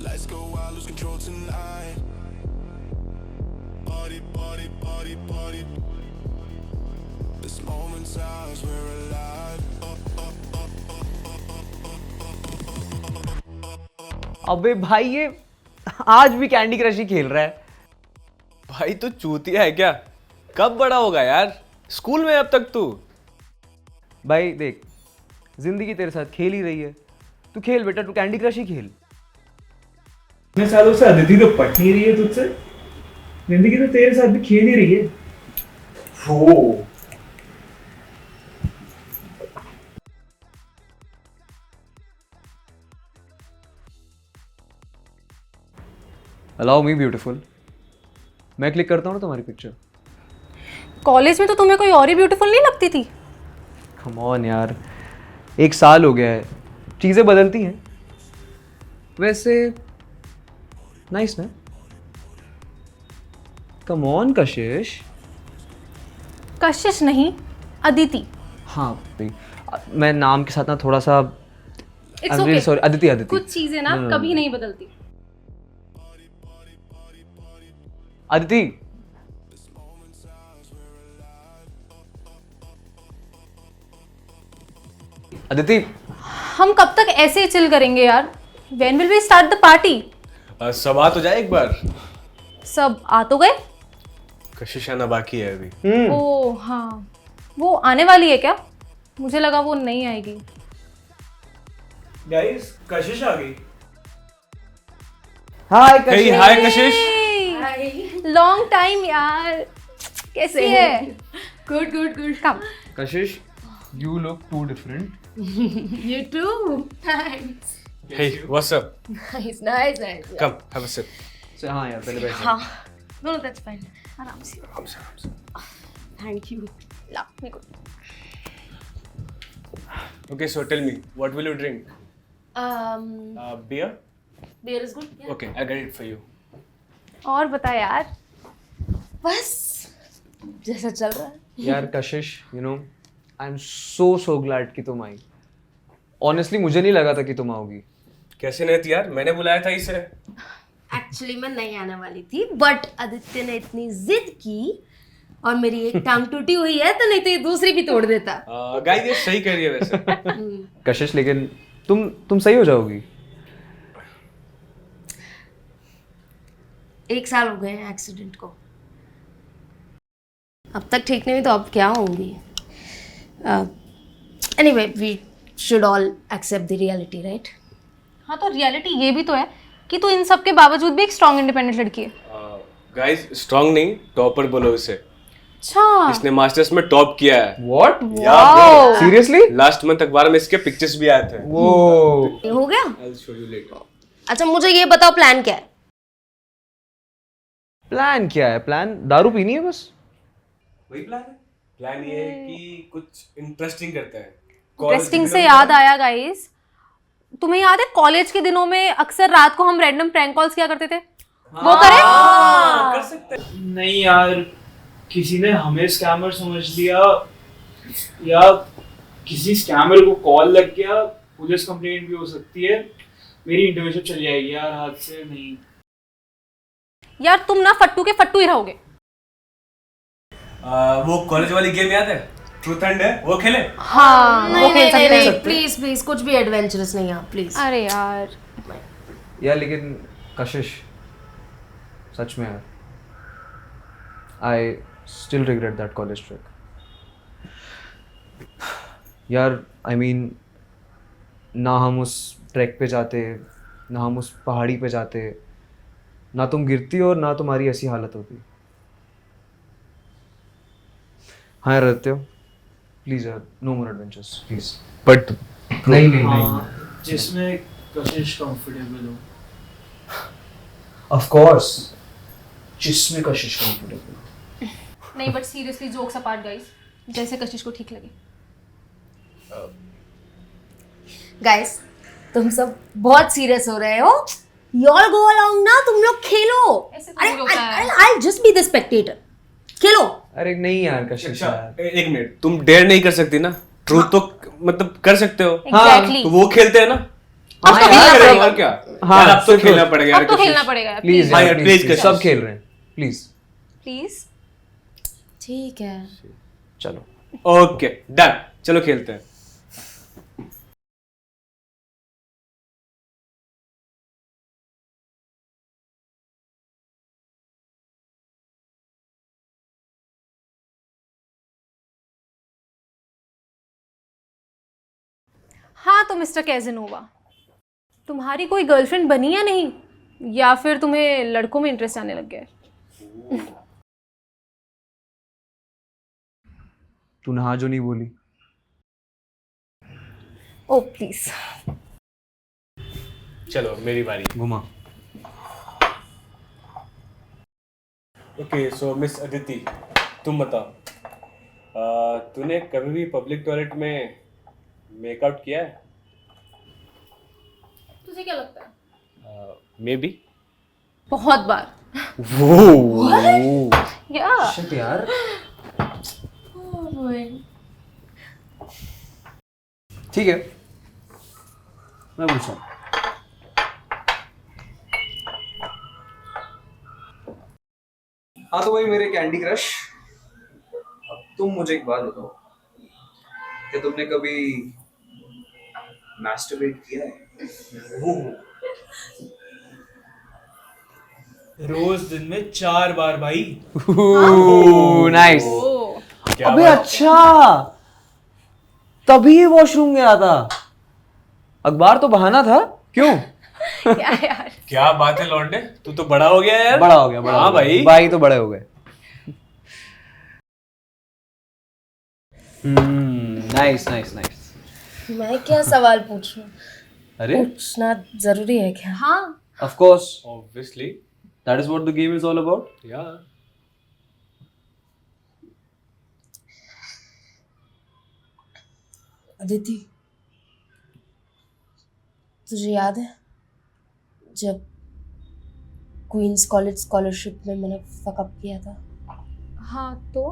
Let's go wild, lose control tonight. Party, party, party, party. This moment's ours, we're alive. अबे भाई ये आज भी कैंडी क्रश ही खेल रहा है। भाई तू चूतिया है क्या? कब बड़ा होगा यार? स्कूल में अब तक तू। भाई देख, जिंदगी तेरे साथ खेल ही रही है, तू खेल बेटा, तू कैंडी क्रश ही खेल। इतने सालों से अदिति तो पट नहीं रही है तुझसे, जिंदगी तो तेरे साथ भी खेल ही रही है। हो अलाउ मी ब्यूटीफुल, मैं क्लिक करता हूँ ना तुम्हारी पिक्चर। कॉलेज में तो तुम्हें कोई और ही ब्यूटीफुल नहीं लगती थी। कम ऑन यार, 1 साल हो गया है, चीजें बदलती हैं। वैसे नाइस ना? कम ऑन कशिश। कशिश नहीं, अदिति। हाँ भाई, मैं नाम के साथ ना थोड़ा सा It's I'm really okay. sorry, Aditi Aditi. कुछ चीजें ना No. कभी नहीं बदलती। अदिति, अदिति। हम कब तक ऐसे ही चिल करेंगे यार? When will we start the party? सब आ तो जाए एक बार। सब आ तो गए? कशिश आना बाकी है अभी। ओह हाँ, वो आने वाली है क्या? मुझे लगा वो नहीं आएगी। गाइस, कशिश आ गई। हाय Hey, हाय कशिश। लॉन्ग टाइम यार, कैसी है? Good, good, good. Come. Kashish, you look too different. You too. Thanks. Hey, what's up? Nice, nice, nice. Come, have a sip. So, हाँ यार, पहले बैठ। हाँ, no, no, that's fine. आराम से. आराम से, आराम से। Thank you. ला, मेरे को। Okay, so tell me, what will you drink? Beer? Beer is good. Yeah. Okay, I get it for you. और बता यार। बस जैसा चल रहा है. यार कशिश, you know, I'm so glad कि तुम आई। Honestly, मुझे नहीं लगा था कि तुम आओगी। कैसे नहीं थी यार? मैंने बुलाया था इसे। एक्चुअली मैं नहीं आने वाली थी, बट आदित्य ने इतनी जिद की और मेरी एक टांग टूटी हुई है, तो नहीं तो ये दूसरी भी तोड़ देता. गाइस ये सही कह रही है वैसे। कशिश, लेकिन तुम सही हो जाओगी। 1 साल हो गए हैं एक्सीडेंट को. अब तक ठीक नहीं हुई तो अब क्या होंगी. Anyway, we should all accept the reality, right? हाँ तो रियलिटी ये भी तो है कि तू इन सब के बावजूद भी एक स्ट्रॉन्ग इंडिपेंडेंट लड़की है। गाइस स्ट्रांग नहीं, टॉपर बोलो इसे। अच्छा, इसने मास्टर्स में टॉप किया है। What? यार Seriously? लास्ट मंथ अखबार में इसके पिक्चर्स भी आए थे। वो ये हो गया. I'll show you later. अच्छा मुझे ये बताओ, प्लान क्या है? प्लान क्या है? प्लान दारू पीनी है बस। वही प्लान है। प्लान ये है कि कुछ इंटरेस्टिंग करते हैं। इंटरेस्टिंग से याद आया गाइस, तुम्हें याद है कॉलेज के दिनों में अक्सर रात को हम रैंडम प्रैंक कॉल्स किया करते थे? वो करें? कर सकते हैं। नहीं यार, किसी ने हमें स्कैमर समझ लिया या किसी स्कैमर को कॉल लग गया, पुलिस कंप्लेंट भी हो सकती है, मेरी इंटर्नशिप चली जाएगी यार हाथ से. नहीं यार तुम ना फट्टू के फट्टू ही रहोगे। वो कॉलेज वाली गेम याद है? ट्रूथ एंड है, वो खेले? हाँ, वो खेल सकते हैं। प्लीज प्लीज कुछ भी एडवेंचरस नहीं है प्लीज. अरे यार, यार लेकिन कशिश, सच में यार, I still regret that college trip यार. आई मीन, ना हम उस ट्रैक पे जाते, ना हम उस पहाड़ी पे जाते, ना तुम गिरती और ना तुम्हारी ऐसी हालत होती. हाँ रहते हो, प्लीज यार, no more adventures please. But नहीं हाँ, जिसमें कशिश कंफर्टेबल हो. ऑफ कोर्स, जिसमें कशिश कंफर्टेबल हो. नहीं but seriously jokes apart guys, जैसे कशिश को ठीक लगे. गाइस तुम सब बहुत सीरियस हो रहे हो. You all go along ना, तुम लोग खेलो. ऐसे थोड़ी होता है. I'll just be the spectator. खेलो. अरे नहीं यार कशिश यार. एक मिनट, तुम डेयर नहीं कर सकती ना? ट्रूथ तो मतलब कर सकते हो. एग्जैक्टली. तो वो खेलते हैं ना. अब तो क्या खेलना करें पड़ेगा. और क्या? हाँ, यार अब तो सिर्फ- खेलना पड़ेगा यार. अब तो कशिश. खेलना पड़ेगा यार. प्लीज हाँ यार यार, प्लीज please, सब खेल रहे हैं प्लीज. प्लीज. ठीक है. चलो. ओके डन, चलो खेलते हैं. हाँ तो मिस्टर कैज़नोवा, तुम्हारी कोई गर्लफ्रेंड बनी या नहीं, या फिर तुम्हें लड़कों में इंटरेस्ट आने लग गया है? तूने हाँ जो नहीं बोली. ओ प्लीज. चलो मेरी बारी. घुमा. ओके सो मिस अदिति, तुम बताओ, तूने कभी भी पब्लिक टॉयलेट में मेकआउट किया है? तुझे क्या लगता है? May be. बहुत बार. या शिट यार. ठीक है मैं पूछता हूँ. हाँ तो वही मेरे कैंडी क्रश. अब तुम मुझे एक बात बताओ, क्या तुमने कभी मैस्टरबेट किया है? रोज दिन में 4 बार भाई. नाइस. ओ अबे अच्छा, तभी वॉशरूम गया था. अखबार तो बहाना था. क्यों? क्या यार. क्या बात है लौंडे, तू तो बड़ा हो गया यार. बड़ा हो गया. बड़ा हाँ हो गया. भाई. भाई तो बड़े हो गए. Nice nice nice. मैं क्या सवाल पूछूं? अरे पूछना जरूरी है क्या? हाँ of course obviously. That is what the game is all about. या अदिति, तुझे याद है जब क्वींस कॉलेज स्कॉलरशिप में मैंने फकअप किया था? हाँ तो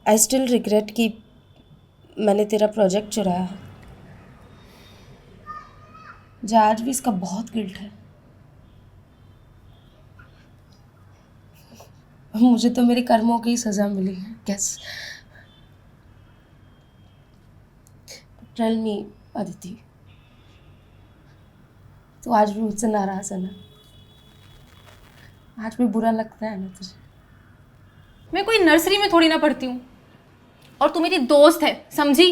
आई स्टिल रिग्रेट कि मैंने तेरा प्रोजेक्ट चुराया। मुझे आज भी इसका बहुत गिल्ट है। मुझे तो मेरे कर्मों की सज़ा मिली है। कैस टेल मी अदिति, तो आज भी मुझसे नाराज़ है ना? आज भी बुरा लगता है ना तुझे? मैं कोई नर्सरी में थोड़ी ना पढ़ती हूँ, और तू मेरी दोस्त है, समझी?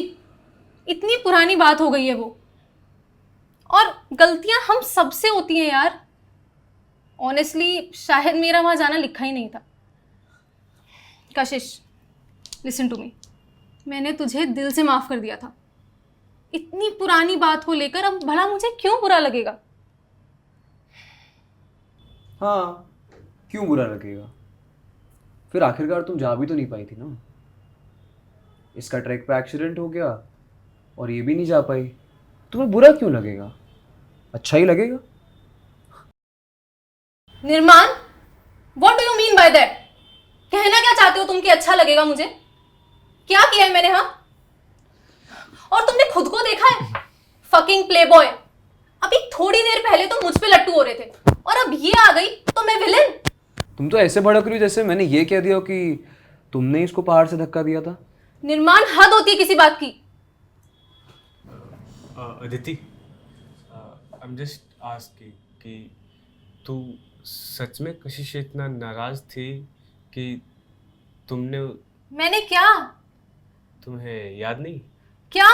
इतनी पुरानी बात हो गई है वो, और गलतियां हम सबसे होती हैं यार। ऑनेस्टली शायद मेरा वहां जाना लिखा ही नहीं था। कशिश, लिसन टू मी, मैंने तुझे दिल से माफ कर दिया था। इतनी पुरानी बात को लेकर अब भला मुझे क्यों बुरा लगेगा? हाँ, क्यों बुरा लगेगा? फिर आखिरकार तुम जा भी तो नहीं पाई थी ना। इसका ट्रैक पे एक्सीडेंट हो गया और ये भी नहीं जा पाई, तुम्हें बुरा क्यों लगेगा? अच्छा ही लगेगा। निर्माण, what do you mean by that? कहना क्या चाहते हो तुम कि अच्छा लगेगा मुझे? क्या किया है मैंने? हाँ, और तुमने खुद को देखा है? Fucking Playboy. अभी थोड़ी देर पहले तो मुझ पे लट्टू हो रहे थे, और अब ये आ गई तो मैं विलेन? तुम तो ऐसे भड़क रही हो जैसे मैंने ये कह दिया कि तुमने इसको पहाड़ से धक्का दिया था। निर्माण, हद होती है किसी बात की। Aditi, I am just asking कि तू सच में कशिश से इतना नाराज थी कि तुमने, मैंने क्या? तुम्हें याद नहीं? क्या?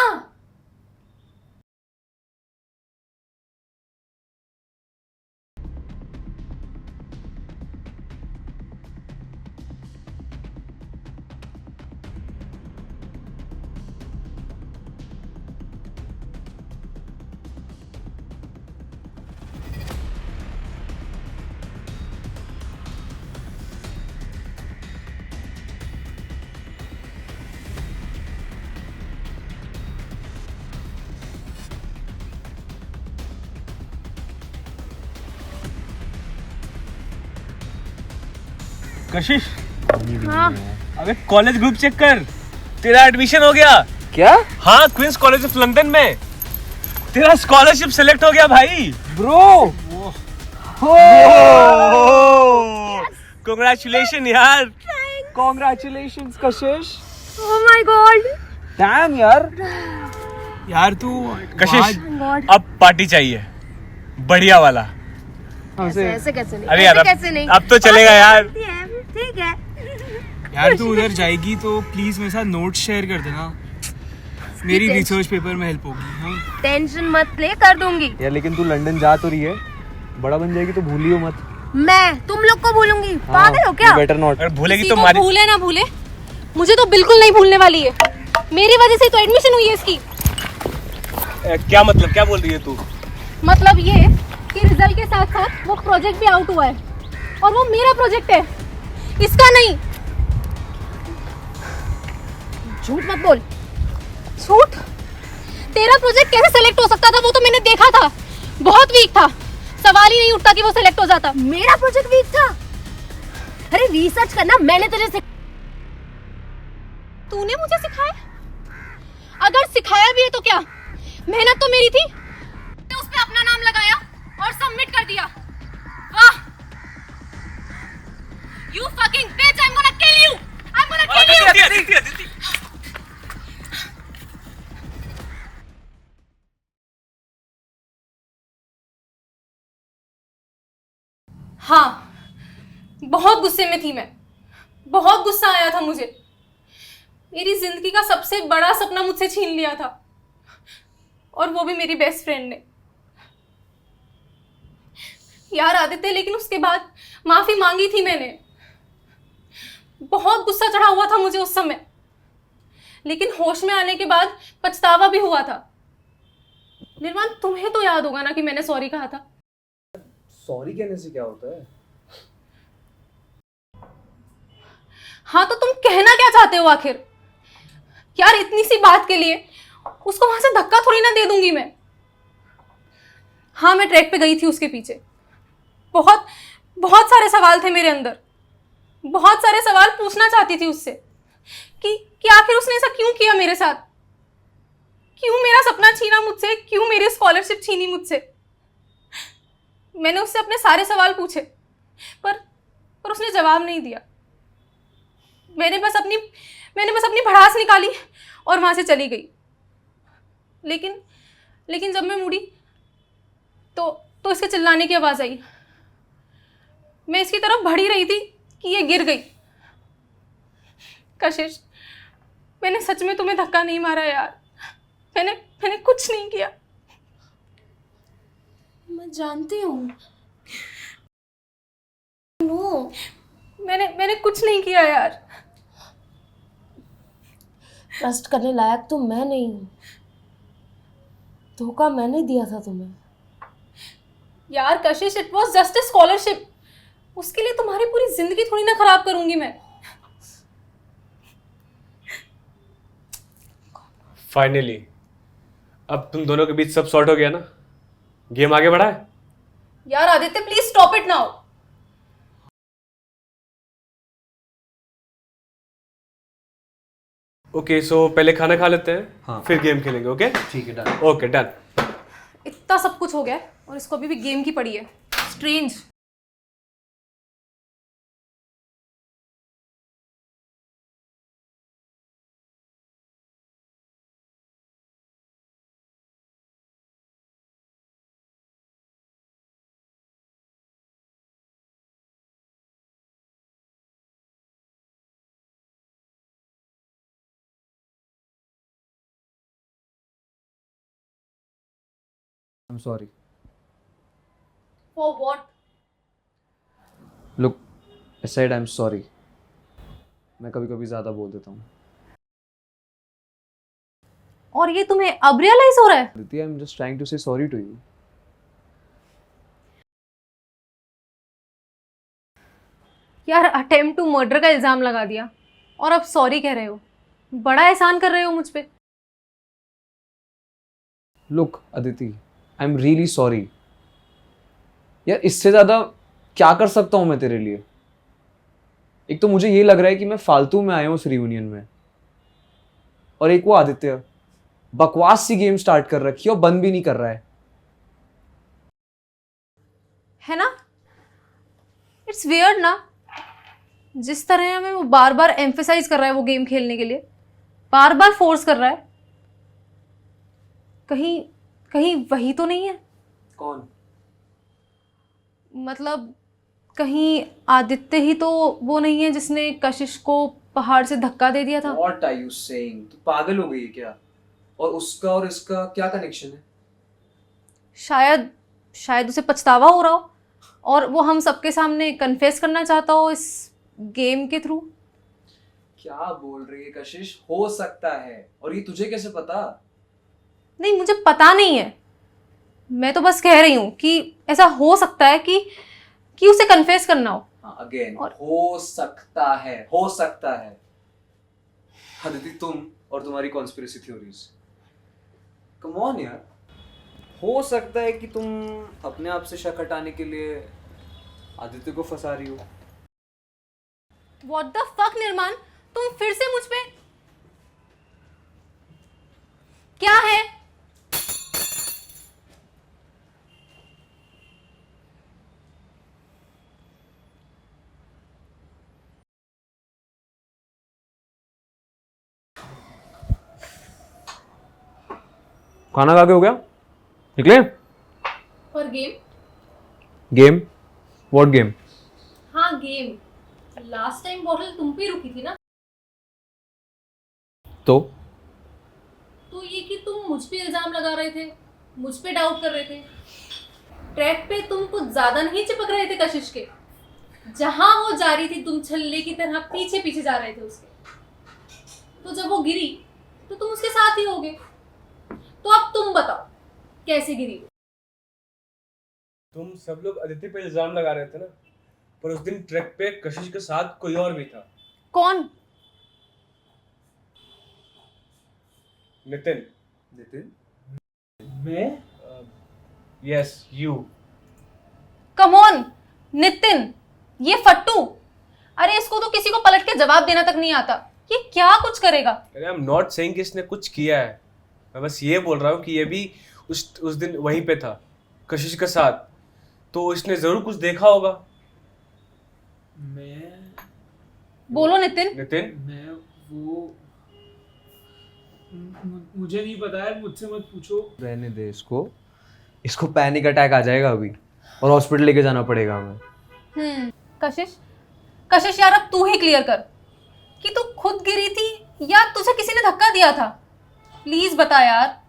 कशिश, हाँ, अबे कॉलेज ग्रुप चेक कर, तेरा एडमिशन हो गया। क्या? हाँ, क्वींस कॉलेज ऑफ लंदन में तेरा स्कॉलरशिप सेलेक्ट हो गया भाई। ब्रो, कांग्रेचुलेशन यार। Congratulations Kashish. Oh my God. Dam यार। यार तू कशिश, अब पार्टी चाहिए, बढ़िया वाला। ऐसे कैसे नहीं? अरे यार, ऐसे कैसे नहीं? अब तो चलेगा यार। ठीक है। यार तू उधर जाएगी तो प्लीज मेरे साथ नोट्स शेयर कर देना, मेरी रिसर्च पेपर में हेल्प होगी। हाँ, टेंशन मत ले, कर दूंगी। यार लेकिन तू लंदन जा तो रही है, बड़ा बन जाएगी तो भूलियो मत। मैं तुम लोग को भूलूंगी? पागल हो क्या? Better not. अगर भूलेगी किसी तो को मारी। भूले ना भूले, मुझे तो बिल्कुल नहीं भूलने वाली है। मेरी वजह से तो एडमिशन हुई है इसकी। क्या मतलब, क्या बोल रही है तू? मतलब ये कि रिजल्ट के साथ साथ वो प्रोजेक्ट भी आउट हुआ है, और वो मेरा प्रोजेक्ट है, इसका नहीं। झूठ मत बोल। झूठ? तेरा प्रोजेक्ट कैसे सेलेक्ट हो सकता था? वो तो मैंने देखा था, बहुत वीक था, सवाल ही नहीं उठता कि वो सेलेक्ट हो जाता। मेरा प्रोजेक्ट वीक था? अरे रिसर्च करना मैंने तुझे तूने मुझे सिखाया? अगर सिखाया भी है तो क्या? मेहनत तो मेरी थी, मैंने उस पे अपना नाम लगाया और सबमिट कर दिया। वाह! You fucking bitch! I'm gonna kill you! I'm gonna kill you! हाँ, बहुत गुस्से में थी मैं, बहुत गुस्सा आया था मुझे। मेरी जिंदगी का सबसे बड़ा सपना मुझसे छीन लिया था, और वो भी मेरी बेस्ट फ्रेंड ने। यार आदित्य, लेकिन उसके बाद माफी मांगी थी मैंने। बहुत गुस्सा चढ़ा हुआ था मुझे उस समय, लेकिन होश में आने के बाद पछतावा भी हुआ था। निर्माण, तुम्हें तो याद होगा ना कि मैंने सॉरी कहा था। सॉरी कहने से क्या होता है? हाँ, तो तुम कहना क्या चाहते हो आखिर? यार इतनी सी बात के लिए उसको वहां से धक्का थोड़ी ना दे दूंगी मैं। हाँ, मैं ट्रैक पे गई थी उसके पीछे। बहुत बहुत सारे सवाल थे मेरे अंदर, बहुत सारे सवाल पूछना चाहती थी उससे कि आखिर उसने ऐसा क्यों किया मेरे साथ? क्यों मेरा सपना छीना मुझसे? क्यों मेरी स्कॉलरशिप छीनी मुझसे? मैंने उससे अपने सारे सवाल पूछे, पर उसने जवाब नहीं दिया। मैंने बस अपनी भड़ास निकाली और वहां से चली गई। लेकिन जब मैं मुड़ी तो इसके चिल्लाने की आवाज आई। मैं इसकी तरफ बढ़ ही रही थी कि ये गिर गई। कशिश, मैंने सच में तुम्हें धक्का नहीं मारा यार। मैंने कुछ नहीं किया। मैं जानती हूँ। नो, मैंने कुछ नहीं किया यार। ट्रस्ट करने लायक तो मैं नहीं हूँ। धोखा मैंने दिया था तुम्हें। यार कशिश, it was just a scholarship. उसके लिए तुम्हारी पूरी जिंदगी थोड़ी ना खराब करूंगी मैं। फाइनली अब तुम दोनों के बीच सब सॉर्ट हो गया ना? गेम आगे बढ़ा है? यार Aditya, please stop it now. Okay, so पहले खाना खा लेते हैं, हाँ। फिर गेम खेलेंगे। ओके ठीक है, डन। Okay, done. इतना सब कुछ हो गया है और इसको अभी भी गेम की पड़ी है। Strange. I'm sorry. For what? Look, I said I'm sorry. मैं कभी कभी ज़्यादा बोल देता हूँ। और ये तुम्हें अब रियलाइज हो रहा है? Aditi, I'm just trying to say sorry to you. यार, अटेम्प्ट टू मर्डर का इल्जाम लगा दिया और अब सॉरी कह रहे हो। बड़ा एहसान कर रहे हो मुझ पे। Look, Aditi, I'm really sorry. यार, इससे ज़्यादा क्या कर सकता हूँ मैं तेरे लिए? एक तो मुझे ये लग रहा है कि मैं फालतू में आया हूँ उस रियूनियन में, और एक वो आदित्य बकवास सी गेम स्टार्ट कर रखी है और बंद भी नहीं कर रहा है ना? इट्स वियर्ड ना, जिस तरह हमें वो बार बार एम्फेसाइज कर रहा है वो गेम खेलने के लिए, बार बार फोर्स कर रहा है। कहीं वही तो नहीं है? कौन? मतलब कहीं आदित्य ही तो वो नहीं है जिसने कशिश को पहाड़ से धक्का दे दिया था? What are you saying? तू पागल हो गई है क्या? और उसका और इसका क्या कनेक्शन है? शायद उसे पछतावा हो रहा हो और वो हम सबके सामने कन्फेस करना चाहता हो इस गेम के थ्रू। क्या बोल रही है कशिश? हो सकता है, और ये तुझे कैसे पता? नहीं, मुझे पता नहीं है, मैं तो बस कह रही हूँ कि ऐसा हो सकता है कि उसे कन्फेस करना हो। अगेन, और- हो सकता है। अदिति, तुम और तुम्हारी कॉन्स्पिरेसी थ्योरीज, कम ऑन यार। हो सकता है कि तुम अपने आप से शक हटाने के लिए आदित्य को फंसा रही हो। What the fuck निर्माण, तुम फिर से मुझ पे क्या है? खाना खा के हो गया? निकले? पर गेम? गेम? What game? हाँ गेम। लास्ट टाइम बॉटल तुम पे रुकी थी ना? तो ये कि तुम मुझ पे इल्जाम लगा रहे थे, मुझ पे डाउट कर रहे थे। ट्रैक पे तुम कुछ ज्यादा नहीं चिपक रहे थे कशिश के। जहां वो जा रही थी तुम छल्ले की तरह पीछे पीछे जा रहे थे उसके। तो जब वो गिरी तो तुम उसके साथ ही होगे। तो अब तुम बताओ कैसे गिरी? तुम सब लोग अदिति पे इल्जाम लगा रहे थे ना, पर उस दिन ट्रैक पे कशिश के साथ कोई और भी था। कौन? नितिन। मैं? Yes, you. Come on Nitin, ये फट्टू। अरे इसको तो किसी को पलट के जवाब देना तक नहीं आता। ये क्या कुछ करेगा? अरे आई एम नॉट सेइंग कि इसने कुछ किया है, मैं बस ये बोल रहा हूँ कि ये भी उस दिन वहीं पे था कशिश के साथ, तो इसने जरूर कुछ देखा होगा। बोलो नितिन। मैं वो मुझे नहीं पता है, मुझसे मत पूछो। रहने दे इसको पैनिक अटैक आ जाएगा अभी और हॉस्पिटल लेके जाना पड़ेगा हमें। कशिश यार अब तू ही क्लियर कर कि तू खुद गिरी थी या तुझे किसी ने धक्का दिया था। प्लीज बता यार।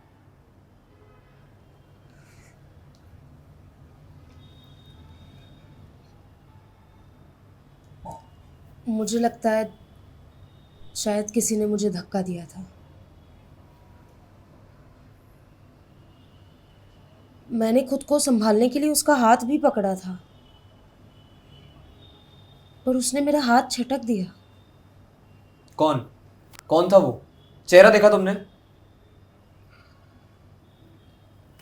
मुझे लगता है शायद किसी ने मुझे धक्का दिया था। मैंने खुद को संभालने के लिए उसका हाथ भी पकड़ा था, पर उसने मेरा हाथ झटक दिया। कौन था वो? चेहरा देखा तुमने?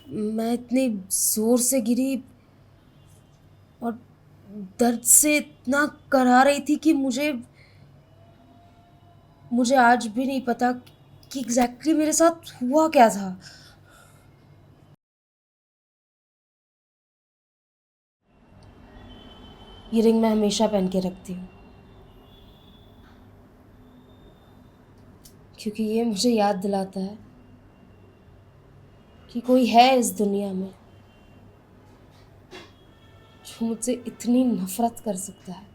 मैं इतनी जोर से गिरी और दर्द से इतना करा रही थी कि मुझे आज भी नहीं पता कि एग्जैक्टली मेरे साथ हुआ क्या था। ये रिंग मैं हमेशा पहन के रखती हूँ क्योंकि ये मुझे याद दिलाता है कि कोई है इस दुनिया में जो मुझसे इतनी नफरत कर सकता है।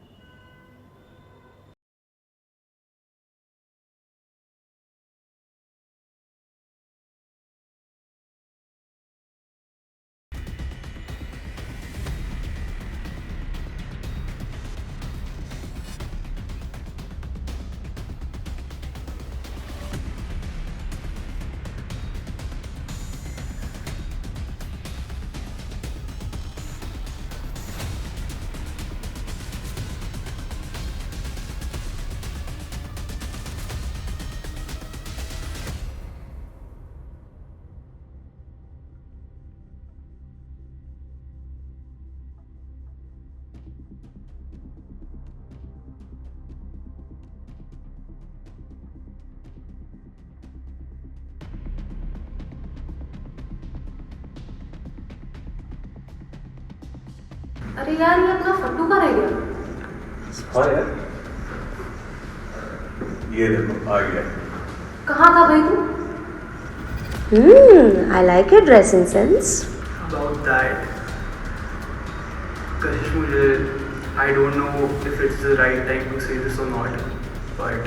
अरे यार ये अपना फट्टू का रह गया। हाँ यार, ये देखो आ गया। कहाँ था भाई तू? I like your dressing sense. About that, Kashish, मुझे I don't know if it's the right time to say this or not, but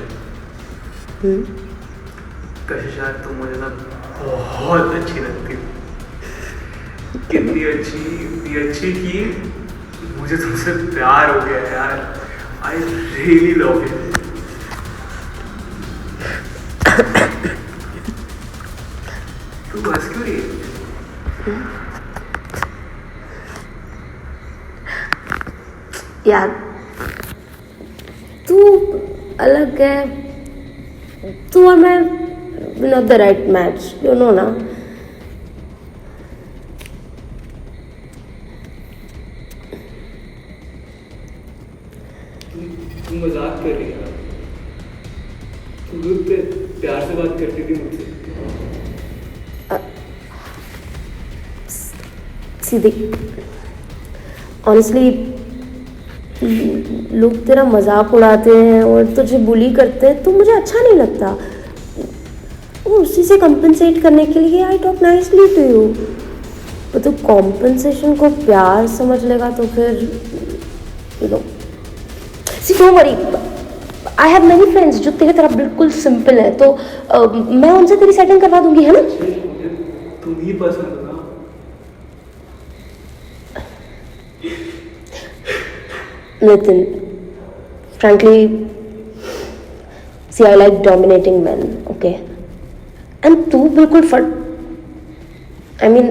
कशिश यार तुम मुझे ना बहुत अच्छी लगती हो। कितनी अच्छी कि मुझे तुमसे प्यार हो गया यार। I really love you. तू बस क्यों रही है? यार तू अलग है, तू और मैं not the right match, you know ना। तू मजाक कर रही है? तू भी प्यार से बात करती थी मुझसे। सीधी ऑनेस्टली लोग तेरा मजाक उड़ाते हैं और तुझे बुली करते हैं तो मुझे अच्छा नहीं लगता। और उसी से कंपनसेट करने के लिए I talk nicely to you. पर तू कॉम्पनसेशन को प्यार समझ लेगा तो फिर you know see don't worry, I have many friends जो तेरे तरह बिल्कुल सिंपल है, तो मैं उनसे तेरी सेटिंग करवा दूंगी, है ना? तुम ही पसंद हो ना। Nitin, frankly, see, I like dominating men, okay? And तू बिल्कुल I mean,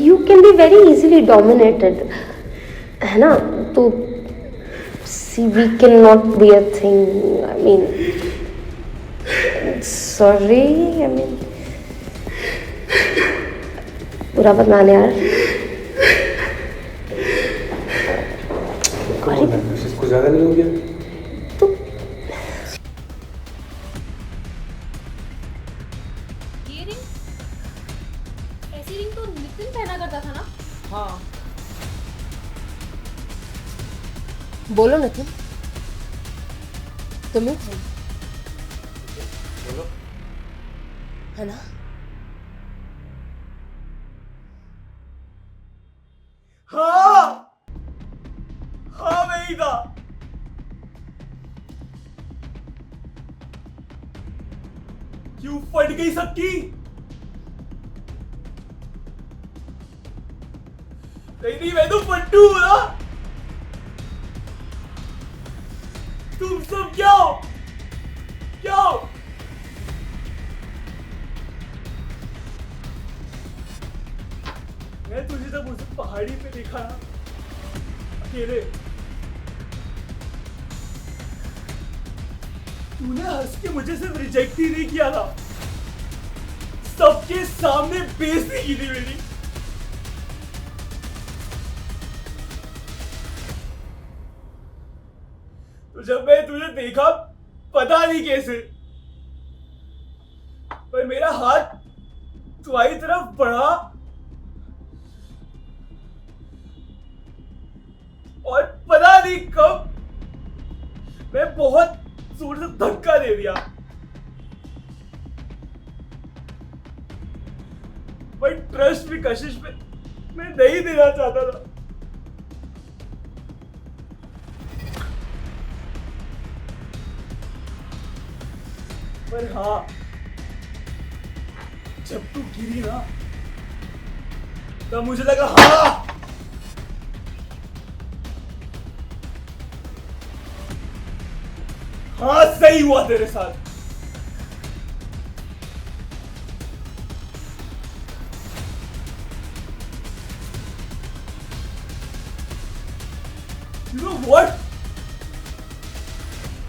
you can be very easily dominated, है ना? तो see, we cannot be a thing. I mean, sorry, I mean, बुरा मत मान यार। कुछ ज़्यादा नहीं हो गया? तो हाँ बोलो नितिन, तुम्हें बोलो। है ना? हाँ हाँ मैं ही था। क्यों फट गई सबकी? नहीं नहीं, मैं तो फट्टू हूं ना। तुम सब क्या हो? क्या हो? मैं तुझे जब उस पहाड़ी पे देखा ना, अकेले, तूने हंस के मुझे सिर्फ रिजेक्ट ही नहीं किया था, सबके सामने बेइज्जती की थी मेरी। तो जब मैं तुझे देखा, पता नहीं कैसे, पर मेरा हाथ तुम्हारी तरफ बढ़ा और पता नहीं कब मैं बहुत जोर से धक्का दे दिया। पर ट्रस्ट भी कशिश में मैं नहीं देना चाहता था। पर हाँ, जब तू गिरी ना, तब मुझे लगा हाँ सही हुआ तेरे साथ। You know what?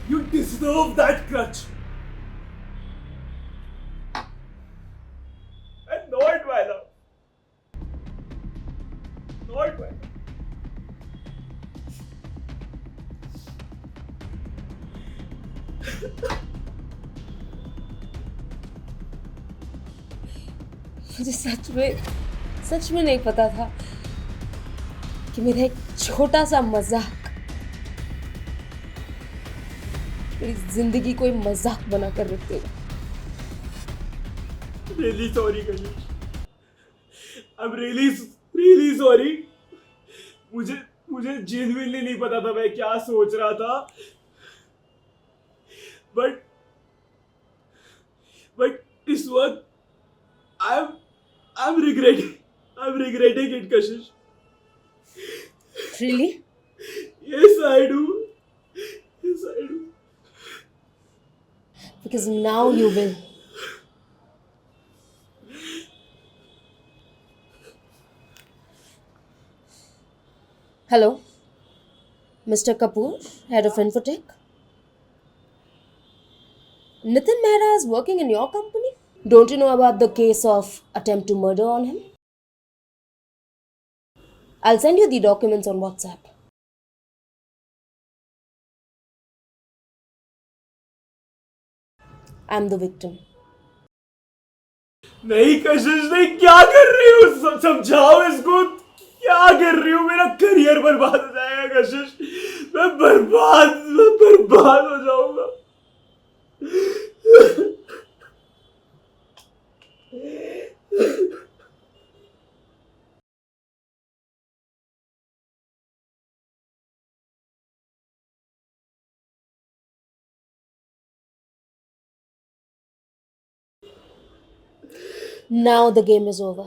You deserve that crutch. And not my love. Not my love. मुझे सच में नहीं पता था कि मेरा एक छोटा सा मजाक मेरी जिंदगी को मजाक बनाकर रख देगा। Really sorry, Kanish. I'm really sorry. मुझे genuinely नहीं पता था मैं क्या सोच रहा था. But इस वक्त I'm regretting it, Kashish. Really? Yes, I do. Because now you will. Hello, Mr. Kapoor, head of Infotech. Nitin Mehra is working in your company? Don't you know about the case of attempt to murder on him? I'll send you the documents on WhatsApp. I'm the victim. नहीं कशिश, नहीं, क्या कर रही हो? समझाओ इसको, क्या कर रही हो? मेरा करियर बर्बाद हो जाएगा कशिश, मैं बर्बाद हो जाऊंगा। Now the game is over.